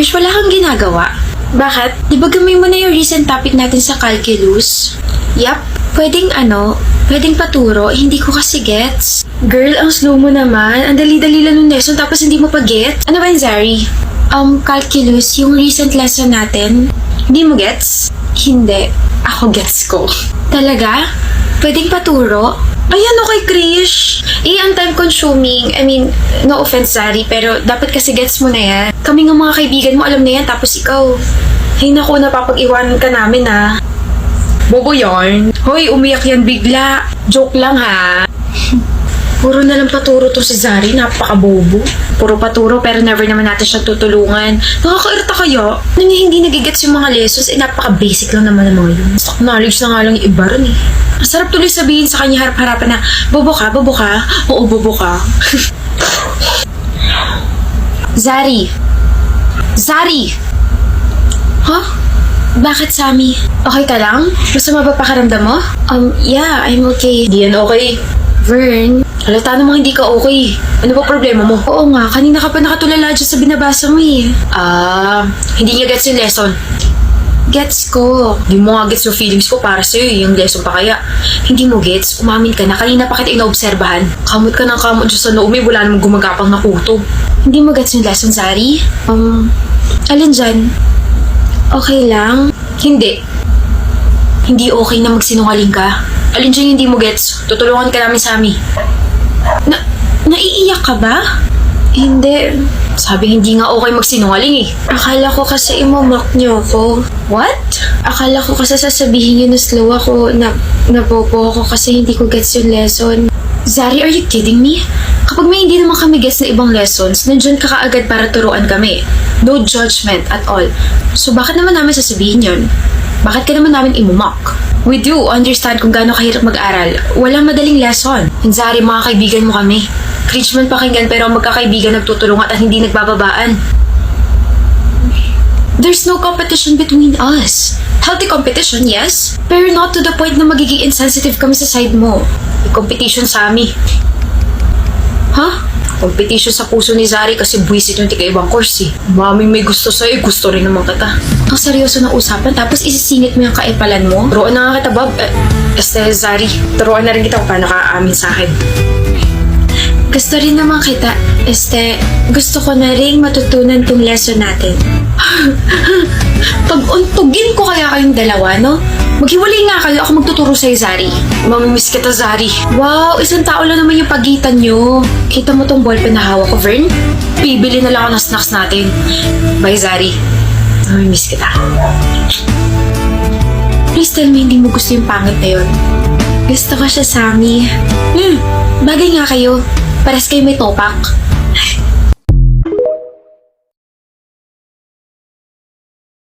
Wish wala kang ginagawa. Bakit? Di ba gamay mo na yung recent topic natin sa calculus? Yap, pwedeng paturo, hindi ko kasi gets. Girl, ang slow mo naman. Ang dali-dali lang ng lesson tapos hindi mo pa gets. Ano ba yun, Zari? Calculus, yung recent lesson natin. Hindi mo gets? Hindi. Ako gets ko. Talaga? Pwedeng paturo? Ayan, okay, Krish. Ang time-consuming. I mean, no offense, Zari, pero dapat kasi gets mo na yan. Kami ng mga kaibigan mo, alam na yan, tapos ikaw. Ay, naku, napapag-iwanan ka namin, ha. Bobo yarn. Hoy, umiyak yan bigla. Joke lang, ha. Puro na lang paturo to si Zari, napaka-bobo. Puro paturo pero never naman natin siya tutulungan. Nakakairita kaya? Nang hindi nagigets yung mga lessons, napaka-basic lang naman ng mga yun. Stock knowledge na nga lang yung iba rin eh. Ang sarap tuloy sabihin sa kanya harap-harapan na, bobo ka, bobo ka? Oo, bobo ka. Zari! Zari! Huh? Bakit, Sammy? Okay ka lang? Masama ba pakiramdam mo? Yeah, I'm okay. Di yan okay. Vern, halata namang hindi ka okay. Ano ba problema mo? Oo nga, kanina ka pa nakatulala dyan sa binabasa mo eh. Hindi niya gets yung lesson. Gets ko. Hindi mo nga gets yung feelings ko para sa'yo yung lesson pa kaya. Hindi mo gets, umamin ka na. Kanina pa kita inaobserbahan. Kamot ka ng kamot dyan sa noo mo, wala namang gumagapang na kuto. Hindi mo gets yung lesson, Zari? Alin dyan? Okay lang? Hindi. Hindi okay na magsinungaling ka. Alin dyan hindi mo gets? Tutulungan ka namin, Sammy. Naiiyak ka ba? Hindi. Sabi hindi nga okay magsinungaling eh. Akala ko kasi imamock niyo ako. What? Akala ko kasi sasabihin niyo na slow ako, nabobo ako kasi hindi ko gets yung lesson. Zari, are you kidding me? Kapag may hindi naman kami gets na ibang lessons, nandyan ka kaagad para turuan kami. No judgment at all. So bakit naman namin sasabihin yun? Bakit ka naman namin imumock? We do understand kung gaano kahirap mag-aral. Walang madaling lesson. And Zari, mga kaibigan mo kami. Cringe man pakinggan pero ang magkakaibigan nagtutulungan at hindi nagbababaan. There's no competition between us. Healthy competition, yes. Pero not to the point na magiging insensitive kami sa side mo. May competition sa amin. Huh? Competition sa puso ni Zari kasi buwisit yung tika-ibang course eh. Mami may gusto sa'yo, gusto rin naman kita. Ang seryoso ng usapan tapos isisingit mo yung kaipalan mo. Turuan na nga kita, Bob. Zari, turuan na rin kita kung paano ka aamin sa akin. Gusto rin naman kita. Gusto ko na rin matutunan tong lesson natin. Pag-untugin ko kaya kayong dalawa, no? Maghiwalay nga kayo, ako magtuturo sa'yo, Zari. Mamimiss kita, Zari. Wow, isang tao lang naman yung pagitan nyo. Kita mo tong ballpen na hawak ko, Vern? Bibili na lang ako ng snacks natin. Bye, Zari. Mamimiss kita. Please tell me hindi mo gusto yung pangit na yun. Gusto ko siya, Sammy. Bagay nga kayo. Pares kayo may topak.